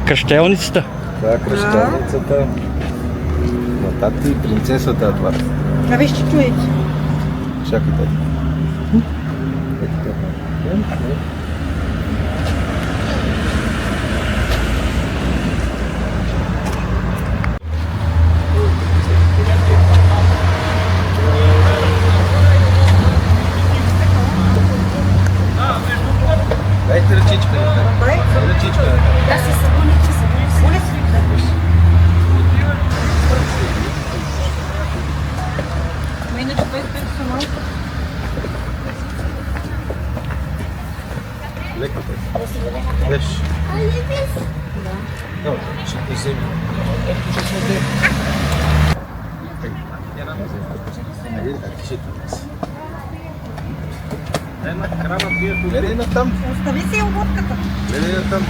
Кръщелницата. Това е кръщелницата. На тати и принцесата е това. А виж, че чуете. Чакайте. Дайте ръчичка. Ръчичка. Да се събуните, събуните. Иначе той е малко. Леко. Леш. Добре, ще ти вземи. Айде, ти ще ти. Гледай на там. Остави си обувката. Гледай на там.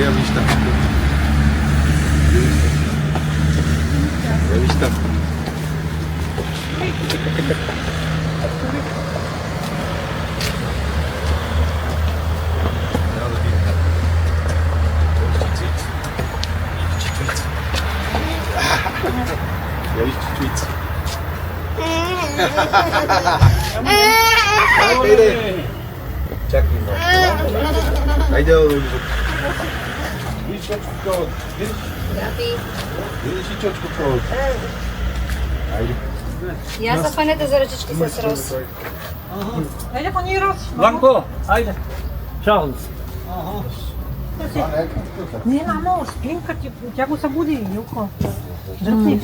Я виж там. Я виж там. Трябва да видим. Я виж чичуица. Айде! Чакай малко. Айде, Олуджо. Виж чочко провод. Видиш и чочко провод. Айде. Я захванете за ръчички с Рос. Айде по ни Рос. Бланко, айде. Чао. Не, мамо, спинка ти, тя го събуди, Илко. Дръпни.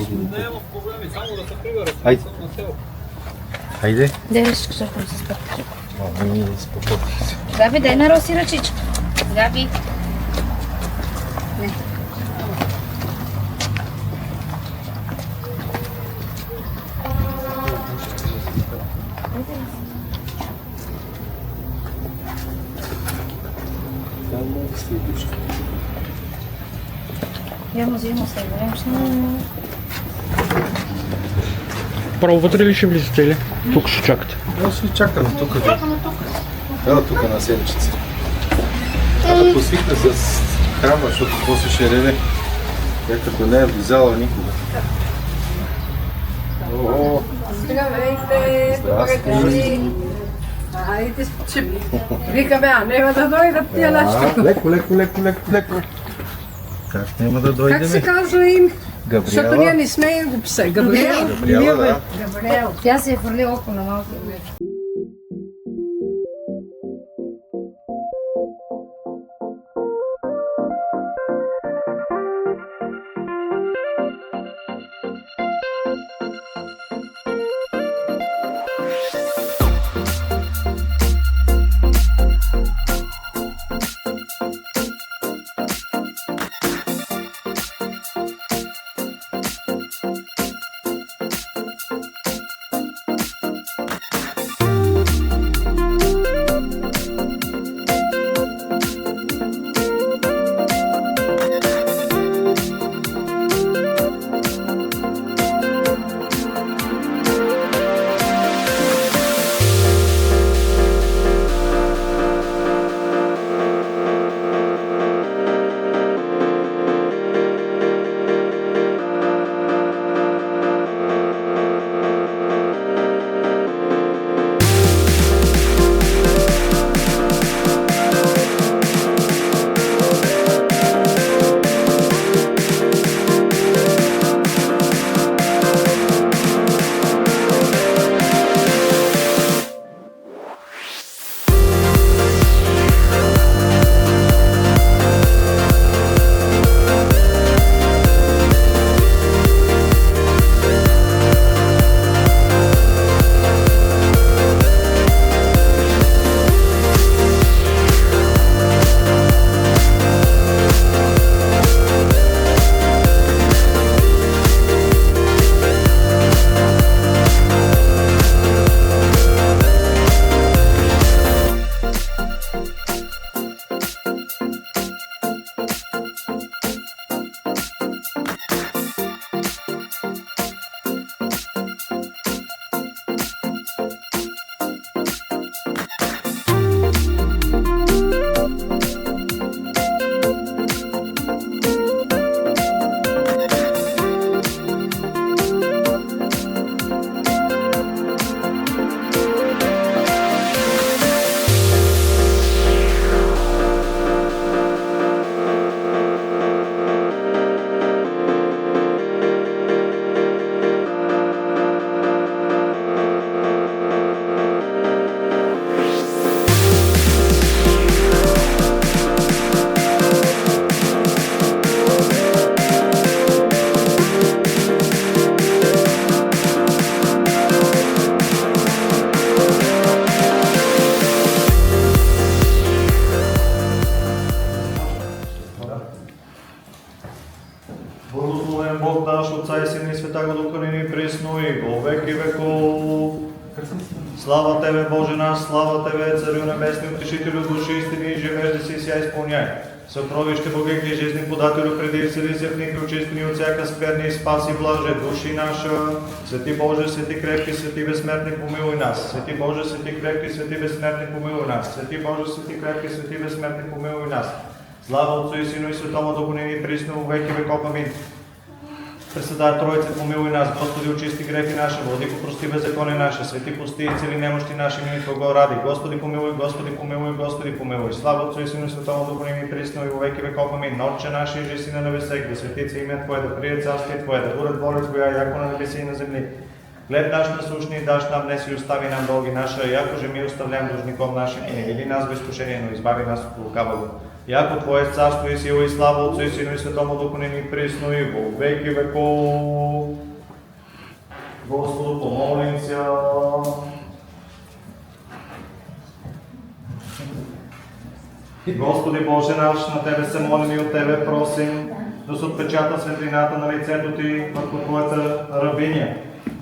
Айде. Айде. Дай ръчичка, защото се спърка. Ами, спокойно. Габи, дай на Роси ръчичка. Габи. Не. Явно взимам се време. Право вътре ли ще влизате или? Тук ще чакате. Аз ще чакам тук. Ела тук на селчица. Да посвикна с храма, защото после ще реве. Тя като не е влизала никога. О, Здравейте! здрасти! Айде, че викаме, а няма да дойдат тия нашите. Леко. Как няма да Как се дойдеме? казва им? Защото ние Габриела. не смеем го писе. Габриел? Габриела, да. Габриел. Тя се е фърли око на малкия. Святаго Духа ныне пресно и во веки веков. Слава Тебе, Боже наш, слава Тебе, Царю Небесный, Утешителю души истини и живееш да си ся изпълняй. Съкровище Богекли, жизни подателю, преди всели се в них, очистени от всяка скверни и спаси блаже души наша. Свети Боже, свети крепки, свети безсмертни, помилуй нас. Свети Боже, свети крепки, свети безсмертни, помилуй нас. Свети Боже, свети крепки, свети безсмертни, помилуй нас. Слава Отцу и Сину и Святому Духу ныне и присно во веки веков. Амин. Пресвятая Троица, помилуй нас, Господи, очисти грехи наши, владико, прости беззакони наши, свети пусти и цели немощи наши, мили Твого ради. Господи, помилуй, Господи, помилуй, Господи, помилуй. Слава Отцу и Сину и Святому Духу ныне и присно и во веки веков. Амин. Отче наш, иже си на небесех, да светится имя Твое, да прие царствие Твое, да буде воля Твоя, яко на небеси и на земли. Хлеб наш насущный даш нам днес и остави нам долги наши, яко же ми оставляем должников нашим, и не веди нас в изкушение, но избави нас от лукавого. Яко Твое царство и сила и слава Отцу и Сину и Святому Духу ныне и присно и во веки веков. Господу помолимся. Господи Боже наш, на Тебе се молим и от Тебе просим да се отпечата светлината на лицето Ти върху Твоята рабиня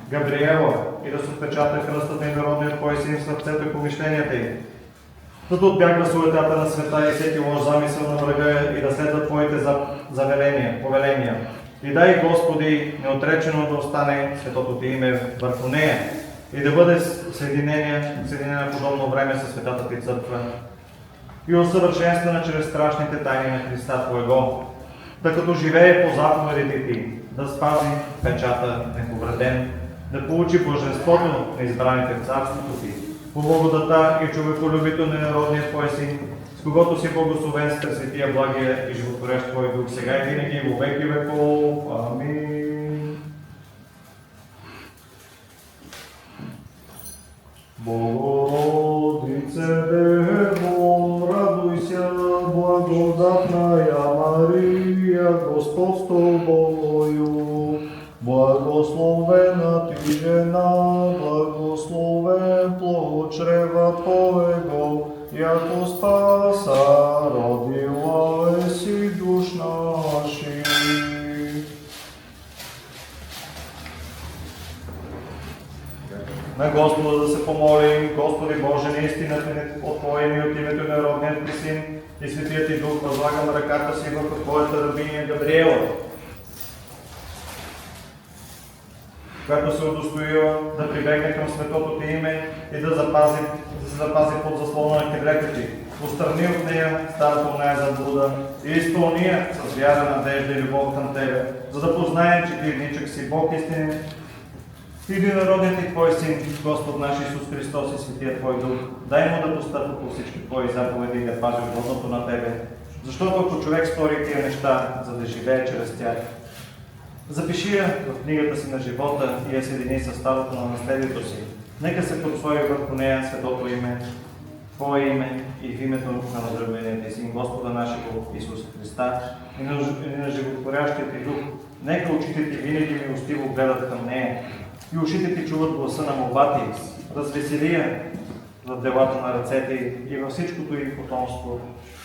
Габриела и да се отпечата кръстът на инородният Твой син в сърцето и помишленията й. Да те отбягва суетата на света и всеки лош замисъл на врага и да следва Твоите повеления. И дай, Господи, неотречено да остане светото Ти име върху нея и да бъде съединена в подобно време със светата Ти църква и усъвършенствана чрез страшните тайни на Христа Твоего, да като живее по заповедите Ти, да спази печата неповреден, да получи блаженството на избраните в Царството Ти, по благодата и човеколюбието на народния Твой Син, с когото си благословен с Пресветия, благия и животворещ Твой Дух, сега и винаги и во веки веков. Амин. Богородице Дево, радуйся, благодатная Мария, Господь с Тобою. Благословена Ти жена, благословен плод чрева Твоего, яко спаса родила еси душ наших. На Господа да се помолим. Господи Боже, наистина от Твое име, от името на родният Ти Син и Светият Ти Дух, възлагам ръката си върху Твоята рабиня Габриела, която се удостоила да прибегне към светото Ти име и да се запази под заслона на крилето Ти. Пострани от нея старата оная заблуда и изпълни я с вяра, надежда и любов към Тебе, за да познаем, че Ти едничък си Бог истинен, Единородният Ти Твой Син, Господ наш Исус Христос и Светия Твой Дух, дай му да постъпва по всички Твои заповеди и да пази угодното на Тебе, защото ако човек стори тия неща, за да живее чрез тях, запиши я в книгата си на живота и я съедини с стадото на наследието си. Нека се подслои върху нея светото име, Твое име и в името на възлюбения Ти Син, Господа нашего Исус Христа и на животворящия Ти Дух. Нека очите Ти винаги милостиво гледат към нея и ушите Ти чуват гласа на молба Ти. Развесели я в делата на ръцете и във всичкото й потомство,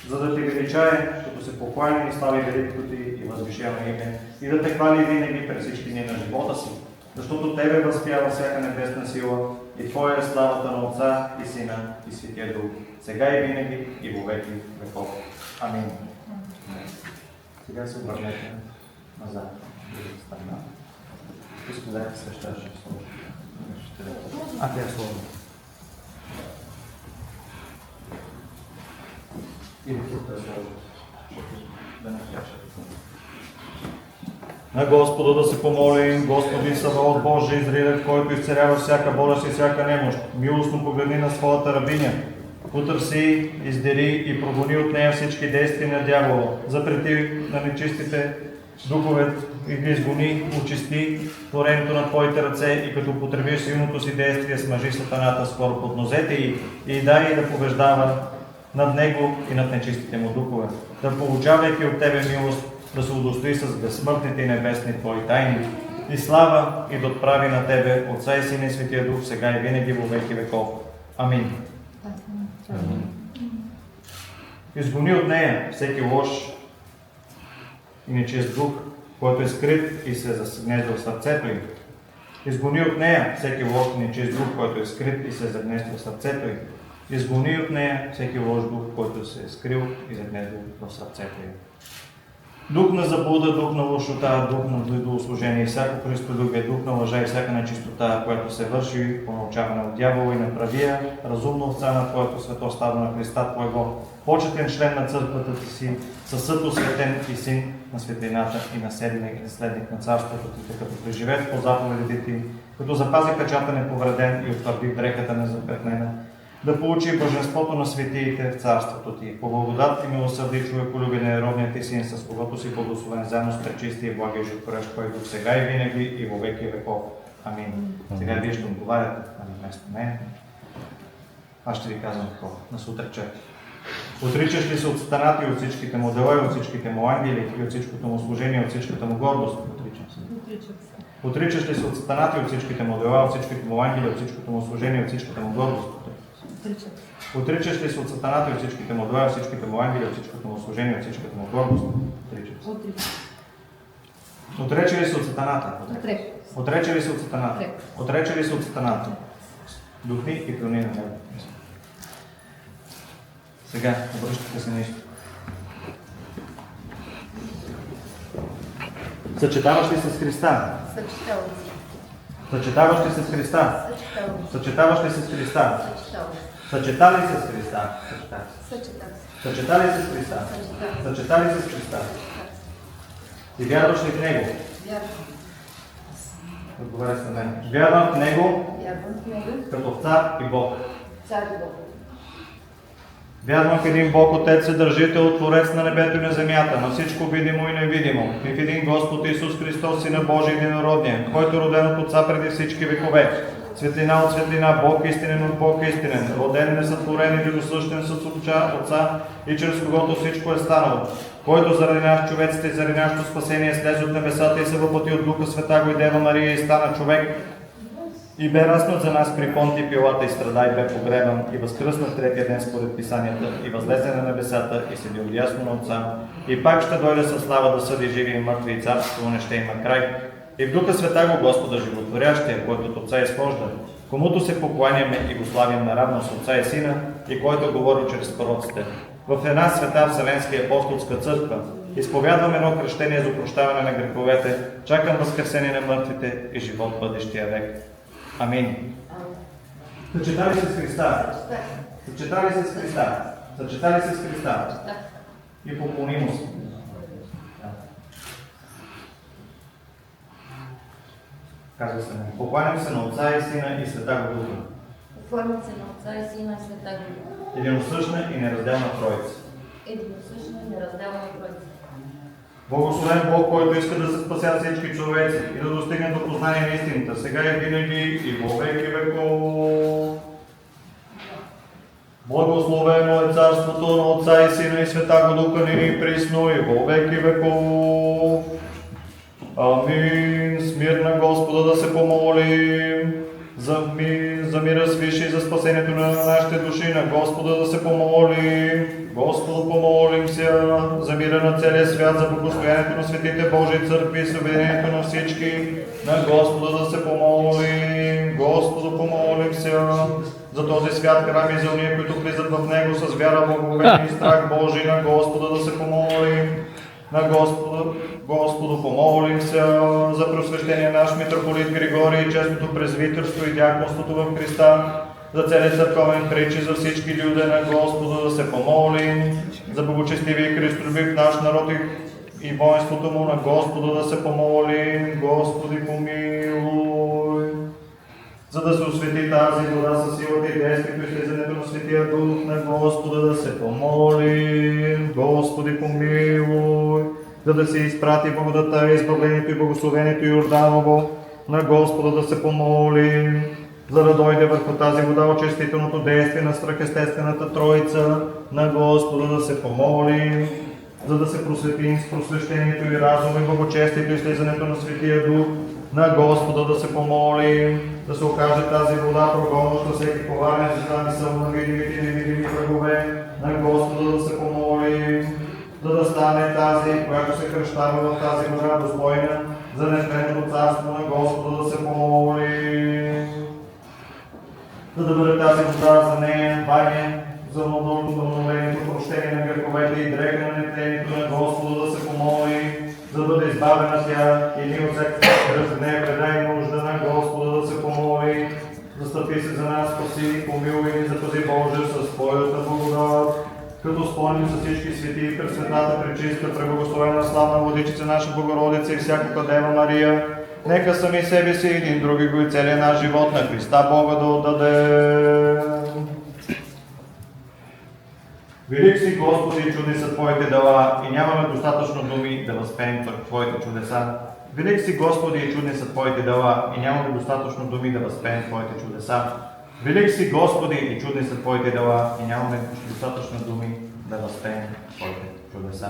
за да Ти величае, като се покланя и слави великото Ти и възвишено име, и да Те хвали винаги през всички дни на живота си, защото Тебе възпява всяка небесна сила и Твоя е славата на Отца и Сина и Светия Дух, сега и винаги и во веки веков. Амин. Сега се обърнете назад. Изповядайте свещащото слово. Тя е слово. Или тук е слово. Да не кажа. На Господа да се помолим. Господи, Саваот Боже, Израилев, който изцелява всяка болест и всяка немощ, милостно погледни на своята рабиня. Потърси, издери и прогони от нея всички действия на дявола. Запрети на нечистите духове и ги изгони, очисти творението на Твоите ръце и като употребиш силното си действие, смажи сатаната скоро под нозете и дай да побеждава над него и над нечистите му духове. Да получавайки от Тебе милост, да се удостои с безсмъртните и небесни Твои тайни и слава и да отправи на Тебе, Отца и Сина и Светия Дух, сега и винаги во веки веков. Амин. Изгони от нея всеки лош и нечист дух който е скрит и се загнездил в сърцето им. Изгони от нея всеки лош и нечист дух, който е скрит и се е загнездил в сърцето им. Изгони от нея всеки лош дух, който се е скрил и загнездил в сърцето им. Дух на заблуда, дух на лошота, дух на идолослужение и всяко христолюбие, дух на лъжа и всяка нечистота, която се върши по научаване от дявола и направия, разумно овца на Твоето свето стадо на Христа Твоего, почетен член на църквата Ти си, със осветен и син на светлината и наследник и наследник на царството Ти, като преживее по заповедите Ти, като запази печата неповреден и утвърди дрехата незапретнена, да получи божеството на светиите в царството Ти. По благодат и милосърди човеколюбен родният Ти син, с когото си благословен заедно с пречисти и благи животворещ, който сега и винаги и во веки веков. Амин. Сега Вие ще отговаряте вместо мен. Аз ще Ви казвам такова. На сутречет. Отричаш ли се от Сатаната и от всичките му дела, и от всичките му ангели, и от всичкото му служение, и от всичката му гордост? Отричам се. Отричаш ли се от Сатаната и от всичките му дела, от всичките му ангели, от всичкото му служение, и от всичката му гордост? Отричаш ли се от Сатаната и от всичките му дела, от всичките му ангели, от всичкото му служение, от всичката му гордост? Отрече ли се от Сатаната? Отрече ли се от Сатаната? Отрече ли се от Сатаната? Духни и клони на него. Сега обръщате се нещо. Съчетаваш ли се с Христа? Съчетаваш ли се с Христа? Съчетаваш ли се с Христа? Съчета ли се с Христа? Съчета ли се с Христа? Съчета ли се с Христа? И вярваш ли в Него? Отговаря се на мен. Вярвам в Него като Цар и Бог. Вярвам в един Бог, Отец, Съдържител, Творец на небето и на земята, на всичко видимо и невидимо, и в един Господ Исус Христос, Сина Божий единородния, който е роден от Отца преди всички векове, светлина от светлина, Бог истинен от Бог истинен, роден, несътворен и досъщен с Отца, и чрез когото всичко е станало, който заради нас човеците и заради нашето спасение слезе от небесата и се въплати от Духа Света го и Дева Мария и стана човек, и бе разпнат за нас при Понтий Пилат и страда и бе погребан и възкръсна третия ден според писанията и възлезе на небесата и седи отдясно на Отца и пак ще дойде със слава да съди живи и мъртви и царството не ще има край. И в Духа Света го Господа животворящия, който от Отца изхожда, комуто се покланяме и го славим наравно с Отца и Сина и който говори чрез пророците. В една света Вселенска апостолска църква изповядвам едно кръщение за опрощаване на греховете, чакам възкресение на мъртвите и живот бъдещия век. Амин. Съчета ли се с Христа? Съчета ли се с Христа? Съчета ли се с Христа? И поклонимо се. Казва се, покланям се на Отца и Сина и Света го Духа. Покланям се на Отца и Сина и Света го Духа. Единосъщна и неразделна Троица. Единосъщна и неразделна Троица. Благословен Бог, който иска да се спасят всички човеци и да достигнат до познание на истината, сега и винаги и во веки веков. Благословено е царството на Отца и Сина и Света го Духа нини и присно и во веки веков. Амин. С мир на Господа да се помолим. За мира свише и за спасението на нашите души, на Господа да се помолим. Господу помолим се за мира на целия свят, за благословението на светите Божии църкви и събедението на всички. На Господа да се помолим. Господу помолим се за този свят храм и за уния, които влизат в него с вяра, благоговение и страх Божий. На Господа да се помолим. На Господу помолим се за просвещение наш митрополит Григорий и честното презвитерство и дяконството в Христа, за целия църковен притчи, за всички люди. На Господа да се помолим, за благочестивия и христолюбив наш народ и воинството му. На Господа да се помолим. Господи помилуй. За да се освети тази вода със силата и действието и слизането на Светия Дух, на Господа да се помолим. Господи помилуй. За да се изпрати благодата, избавлението и благословението Йорданово, на Господа да се помолим. За да дойде върху тази вода очистителното действие на свръхестествената Троица, на Господа да се помолим. За да се просветим с просвещението и разум и благочестието и слизането на Светия Дух, на Господа да се помолим. Да се окаже тази вода прогонваща всеки коварен замисъл на видимите и невидими врагове, на Господа да се помолим. За да стане тази, която се кръщава в тази вода, достойна за нетленото царство на Господа, да се помоли. За да бъде тази вода за нея, баня, за младото пълнолението, прощение на греховете и дрехи на нетлението на Господа, да се помоли, за да бъде избавена тя и ние от всякаква кръв в нея, предай нужда на Господа, да се помоли. Застъпи се за нас, спаси, помилуй ни, запази Боже с Твоята благодат. Като спомним за всички свети, пресветата, пречиста, преблагословена, славна Владичица, наша Богородица и всякога Дева Мария, нека сами себе си, един други го и целият наш живот на Христа Бога да отдадем. Велик си, Господи, чудни са Твоите дела и нямаме достатъчно думи да възпеем Твоите чудеса. Велик си, Господи, и чудни са Твоите дела и нямаме достатъчно думи да възпеем Твоите чудеса. Велик си, Господи, и чудни са Твоите дела и нямаме достатъчно думи да възпеем Твоите чудеса.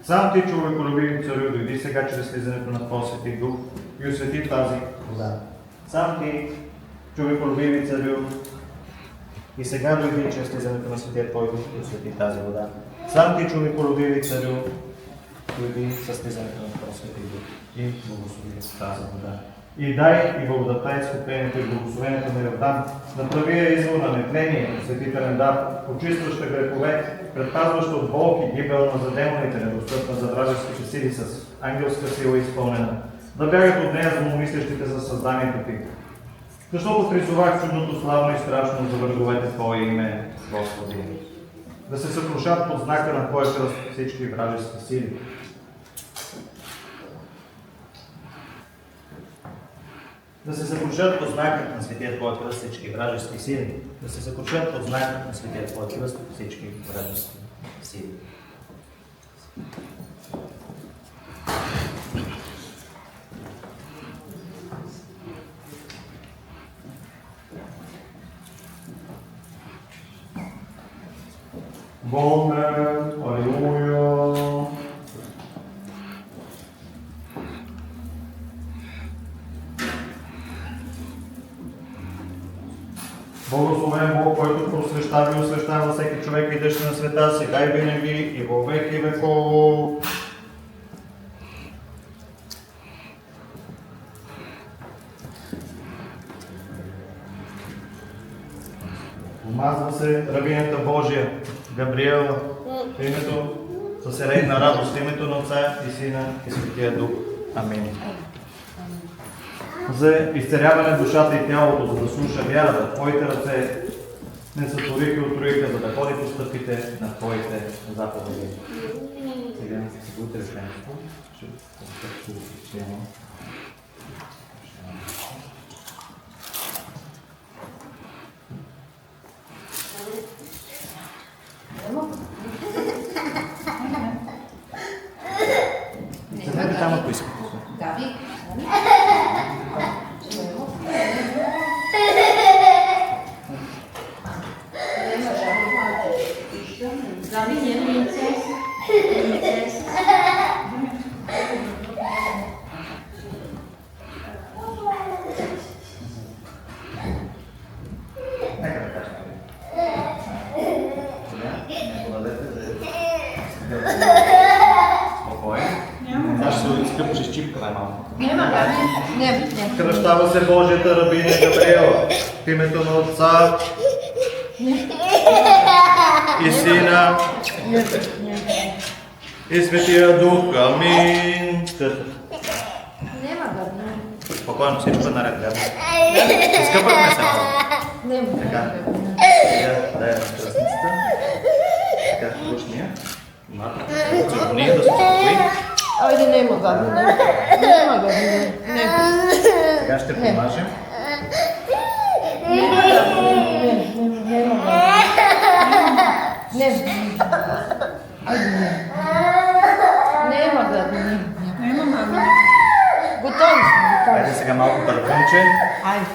Сам Ти, човеколюбив Царю, дойди сега чрез слизането на Твоя Свети Дух и освети тази вода. Сам Ти, човеколюбив Царю, и сега дойди чрез слизането на Светия Твой Дух и освети тази вода. Сам Ти, човеколюбив Царю, дойди със слизането на Твоя Свети Дух и благослови тази вода. И дай и благодатта, изкуплението и благословението на Йордан, да прави извор на нетление, осветителен дар, очистваща грехове, предпазваща от болки, гибелна за демоните, недостъпна за вражеските сили с ангелска сила изпълнена, да бягат от нея зломислещите за създанието Ти. Защото призовах чудното, славно и страшно за враговете Твое име, Господи. Да се съкрушат под знака на Твоя кръст всички вражески сили. Да се съкрушат под знака на Светия Твой кръст всички вражески сили. Да се съкрушат под знака на Светия Твой кръст всички вражески сили. Богдан, алилуя! Благословен Бог, който просвещава и освещава всеки човек, идещ на света, сега и винаги и във веки веков. Помазва се рабинята Божия, Габриела, в името със селена радост, в името на Отца и Сина и Светия Дух. Амин. За изцеляване душата и тялото, за да слуша вярата, Твоите ръце не сътвориха и отроиха, за да ходи по стъпките на Твоите заповеди. Сега си будете ръкането. Ще го Седнете там, ако искате. Нека да кажем. Аз ще се изкъпваш изчипка най-малко. Не. Кръщава се Божията рабиня Габриела в името на Отца и Сина и Светия Дух. Амин. Спокойно, всичко е наред, вярно. Изкъпваме се малко. Така. Дай кръстницата. Така, рушния. Церемония да се успокои. Айде, няма гадно, няма гадно, не. Сега ще помажем. Няма гадно, не. Айде, не. Няма гадно, не. Готови сме. Айде сега малко парфумче. Айде.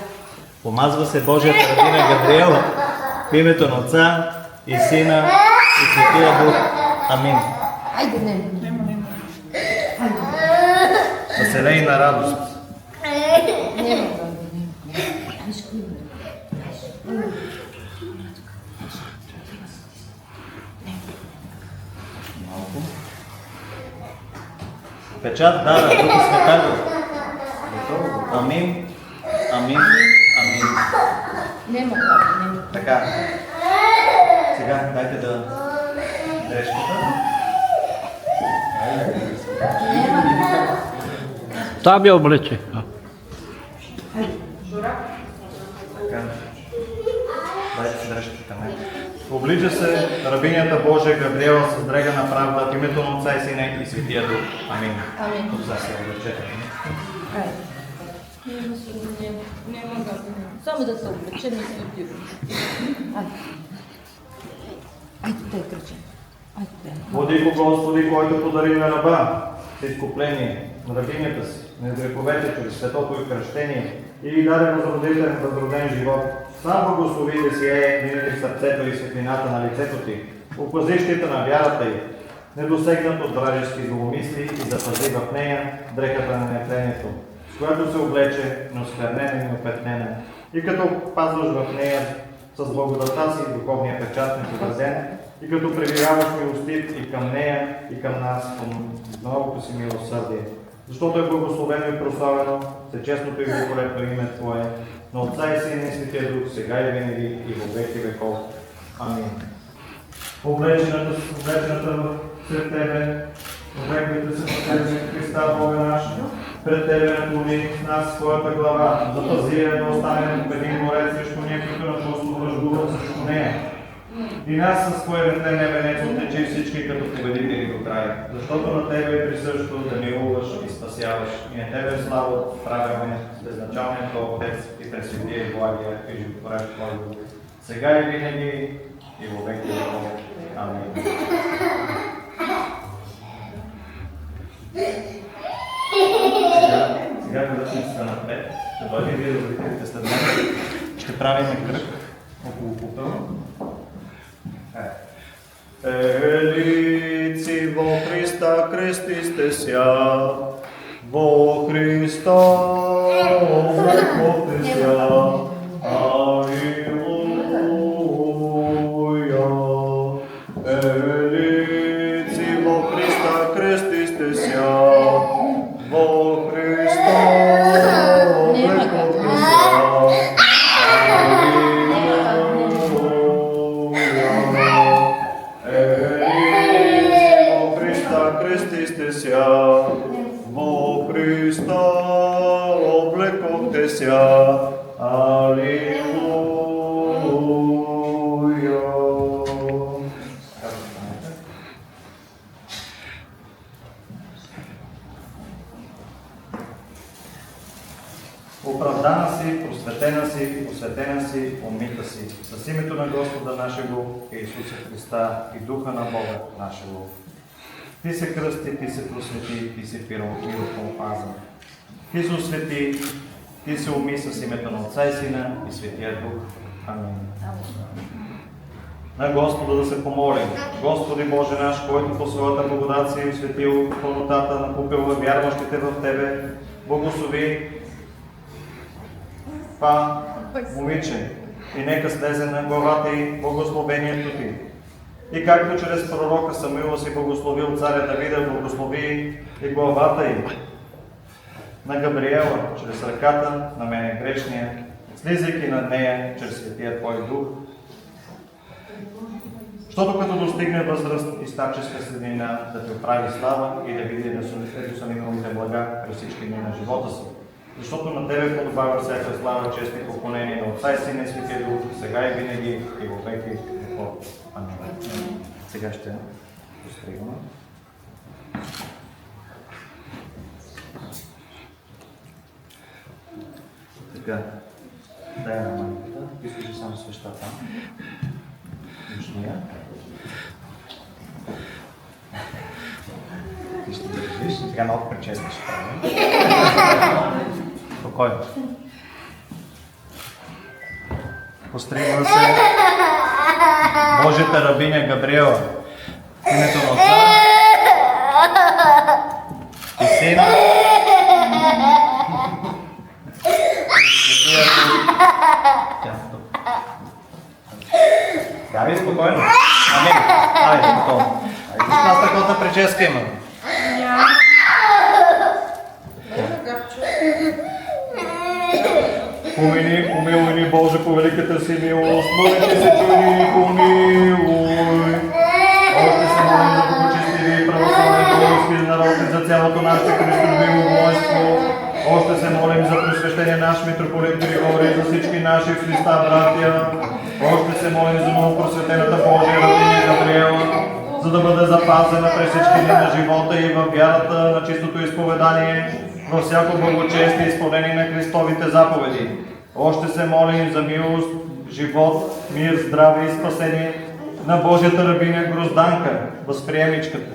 Помазва се Божията рабиня Габриела в името на Отца и Сина и Светия Дух. Амин. Айде, не. Веселей на радост. Няма гадно, Малко. Печат, да, Духа Света. Амин. Амин. Амин. Нема как, нема. Така. Сега дайте да дрежката. Та бе облече. Така. Дайте си дрежката. Облича се рабинята Божия Габриела с дрегана правда в името на Отца и Сина и Светия Дух. Амин. Амин. За се облечете. Нема как. Само да се облече, не се отива. Айде, дай кръче. Води го Господи, който подари на раба с изкупление на рабинята си, на греховете чрез светото и кръщение и ви даде възроден живот. Сам благослови да сияе винаги в сърцето и светлината на лицето ти, опази щита на вярата й, недосегнат от вражески зломисли и запази в нея дрехата на нетлението, с която се облече неосквернена и неопетнена, и като пазваш в нея с благодата си духовния печат непогазен, и като пребиваваш милостив и към нея, и към нас, към новото си милосърдие. Защото е благословено и прославено всечестното и великолепно име Твое, на Отца и Сина и Светия Дух, сега и винаги, и во веки веков. Амин. Облечената сред Тебе, облечените се в Тебе, Христа, Бога наш, пред Тебе наклони нас своята глава, запази я да останем в един морец срещу ние, които напълно връждуват срещу нея. И нас със Твоя ветлен венец отличи всички като победители до края, защото на Тебе е присъщо да милуваш и спасяваш, и на Тебе е слава правяме с безначалният Отец и пресветия и благия и животворящ Твой Дух, сега и винаги и во веки веков. Амин. Сега връчницата сте напред, ще бъде вие да видите след мен, ще правим кръг около попъл. Елици во Христа крестисте ся, во Христа облекохте ся. Алилуя. Елици во Христа крестисте ся, во Христа облекохте ся. Крестисте ся, во Христа облекохте ся. Алилуя. Оправдана си, просветена си, посветена си, умита си. С името на Господа нашего Исуса Христа и Духа на Бога нашего. Ти се кръсти, ти се просвети, ти се пирокомпаза. Ти се освети, ти се уми с името на Отца и Сина и Светия Дух. Амин. На Господа да се помолим. Господи Боже наш, който по своята благодат си осветил пълнотата на попела, вярващите в Тебе, благослови па, момиче, и нека слезе на главата й благословението Ти. И както чрез пророка Самуила си благословил царя Давида, благослови и главата й на Габриела, чрез ръката на мене грешния, слизайки над нея чрез Светия Твой Дух. Защото като достигне възраст и старческа седнина, да Те оправи слава и да види да са миналите блага през всички дни на живота си. Защото на Тебе подобава всяка слава, чест и поклонение на Отца и Сина и Светия Дух, сега и винаги и во веки веков. Амин. Сега ще постригаме. Така, дай на манката, изкажи само свещата. Мъжния. Ти ще държиш, сега малко прическа ще правим. Спокойно. Постригва се Божията рабиня Габриела. В името на Отца и Сина и Светия Дух. Габи, спокойно. Амин. Айде, спокойно. Айде, с нас такова прическа има. Помилуй, помилуй ни, Боже, по великата си милост, молите се, чуй ни, помилуй. Още се молим за благочестиви и православни български народи, за цялото наше христолюбиво воинство. Още се молим за просвещение наш митрополит Григорий, за всички наши в Христа братя. Още се молим за новопросветената Божия рабиня Габриела, за да бъде запазена през всички дни на живота и във вярата на чистото изповедание, във всяко благочестие и изпълнение на Христовите заповеди. Още се молим за милост, живот, мир, здраве и спасение на Божията рабиня Грозданка, възприемичката.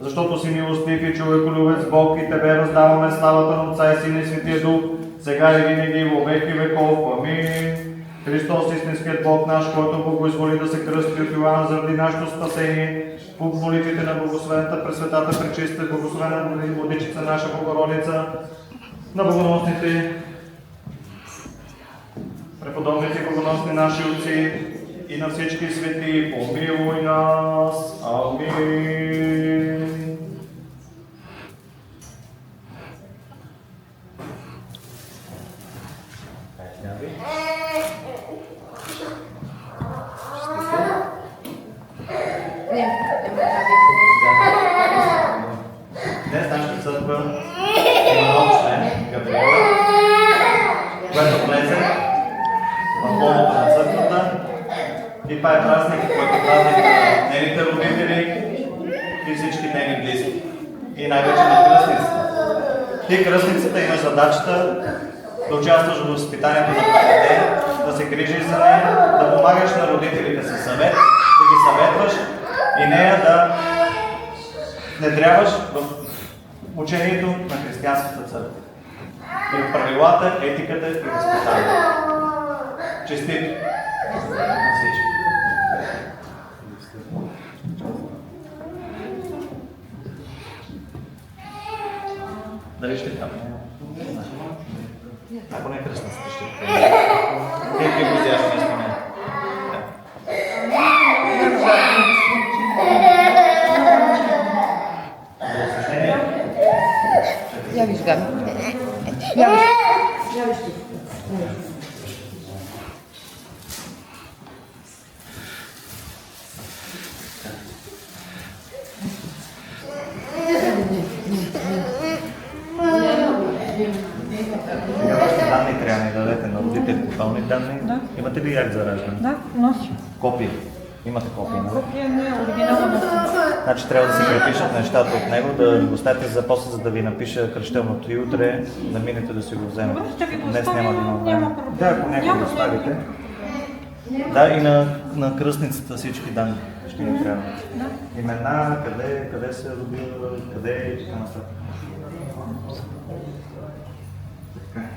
Защото си милостив и човеколюбец Бог и Тебе раздаваме славата на Отца и Сина и Светия Дух, сега и винаги и во веки веков. Амин. Христос, истинският Бог наш, който благоизволи да се кръсти от Йоанна заради нашето спасение, по молитвите на благословената, пресветата, пречиста, благословена Владичица наша Богородица, на богоносните, преподобните и богоносни наши отци и на всички свети, помилуй нас. Амин. Днес нашата църква има нов член, Габриела, която влезе в лоното на църквата. И това е празник, който празник на нейните родители и всички нейни близки. И най-вече на кръстницата. Ти кръстницата има задачата да участваш в възпитанието на това дете, да се грижиш за нея, да помагаш на родителите със съвет, да ги съветваш и нея да внедряваш в учението на християнската църква. И в правилата, етиката и възпитанието. Честито на всички! Дали ще там? Ако не кръстницата ще приеме. Те ги гостяш вместо мен. Я виждам. Вашите данни трябва да ни дадете на родителите. Пълни данни. Да. Имате ли акт за раждане? Да, носи. Копия. Имате копия, нали? Копия не е оригинално носи. Значи трябва да се препишат нещата от него, да ни го оставите за после, за да ви напиша кръщелното и утре, да минете да си го вземете. Добре, ще ви го Днес оставя, няма да има време. няма проблем. Да, ако някой го Няма оставите. Да, и на кръстницата всички данни ще ни трябва. Да. Имена, къде се е родила, къде и така нататък. Така.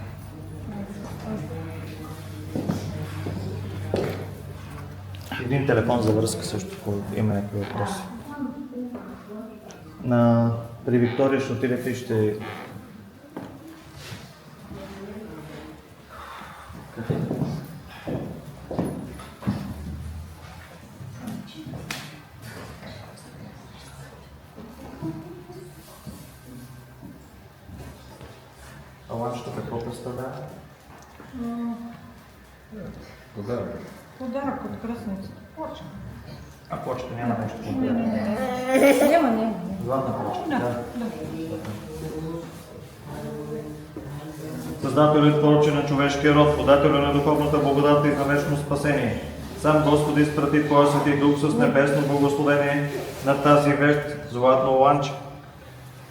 Един телефон за връзка също, ако има някакви въпроси. При Виктория ще отидете и ще... А ланчето какво представлява? Подарък. Подарък от кръстницата. Почка. А почта няма нещо конкретно. Няма. Златна почта, Да. да. Създателят поръча на човешкия род, подателя на духовната благодат и на вечно спасение. Сам Господи изпрати Твоя Свети Дух с небесно благословение на тази вещ, златно ланче.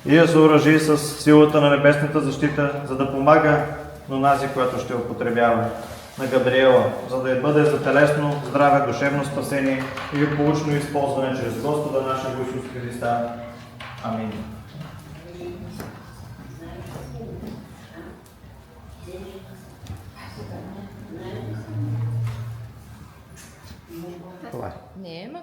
И я съоръжи с силата на небесната защита, за да помага на онази, която ще употребява, на Габриела, за да й бъде за телесно здраве, душевно спасение и получно използване чрез Господа нашего Исус Христа. Амин. Nema.